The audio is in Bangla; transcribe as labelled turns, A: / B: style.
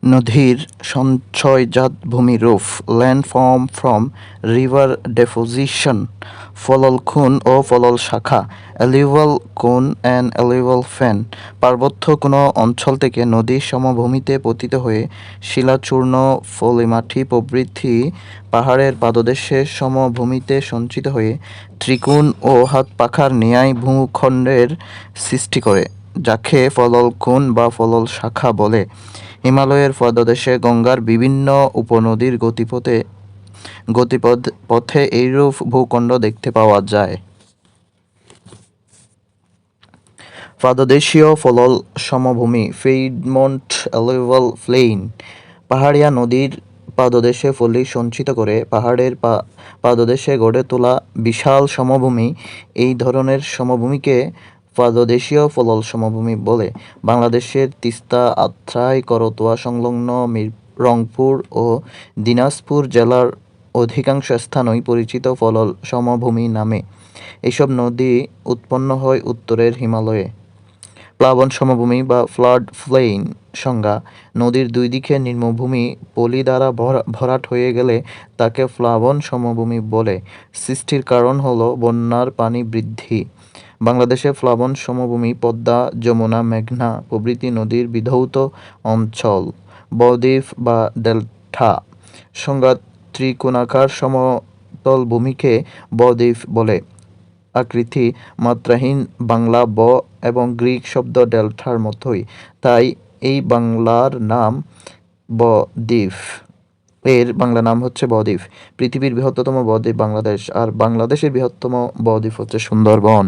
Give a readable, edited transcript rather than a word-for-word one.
A: নদীর সঞ্চয়জাত ভূমিরূপ land form from river deposition ফলল খুন ও ফলল শাখা অ্যালুভিয়াল কোন অ্যান্ড অ্যালুভিয়াল ফেন পার্বত্য কোনো অঞ্চল থেকে নদীর সমভূমিতে পতিত হয়ে শিলাচূর্ণ পলিমাটি প্রভৃতি পাহাড়ের পাদদেশে সমভূমিতে সঞ্চিত হয়ে ত্রিকোণ ও হাত পাখার ন্যায় ভূখণ্ডের সৃষ্টি করে, যাকে ফলল কোন বা ফলল শাখা বলে। হিমালয়ের পাদদেশে গঙ্গার বিভিন্ন উপনদীর গতিপথে এইরূপ ভূখণ্ড দেখতে পাওয়া যায়। পাদদেশীয় ফলল সমভূমি পিডমন্ট অ্যালুভিয়াল প্লেইন পাহাড়িয়া নদীর পাদদেশে পলি সঞ্চিত করে পাহাড়ের পাদদেশে গড়ে তোলা বিশাল সমভূমি। এই ধরনের সমভূমিকে পাদদেশীয় পলল সমভূমি বলে। বাংলাদেশের তিস্তা, আত্রাই, করতোয়া সংলগ্ন রংপুর ও দিনাজপুর জেলার অধিকাংশ স্থানই পরিচিত পলল সমভূমি নামে। এসব নদী উৎপন্ন হয় উত্তরের হিমালয়ে। প্লাবন সমভূমি বা ফ্লাড প্লেইন সংজ্ঞা: নদীর দুই দিকে নিম্নভূমি পলি দ্বারা ভরাট হয়ে গেলে তাকে প্লাবন সমভূমি বলে। সৃষ্টির কারণ হল বন্যার পানি বৃদ্ধি। বাংলাদেশে প্লাবন সমভূমি পদ্মা, যমুনা, মেঘনা প্রভৃতি নদীর বিধৌত অঞ্চল। বদ্বীপ বা ডেল্টা সংজ্ঞা: ত্রিকোণাকার সমতল ভূমিকে বদ্বীপ বলে। আকৃতি: মাত্রাহীন। বাংলা ব এবং গ্রিক শব্দ ডেল্টার মতোই, তাই এই বাংলার নাম বদ্বীপ। এর বাংলা নাম হচ্ছে বদ্বীপ। পৃথিবীর বৃহত্তম বদ্বীপ বাংলাদেশ, আর বাংলাদেশের বৃহত্তম বদ্বীপ হচ্ছে সুন্দরবন।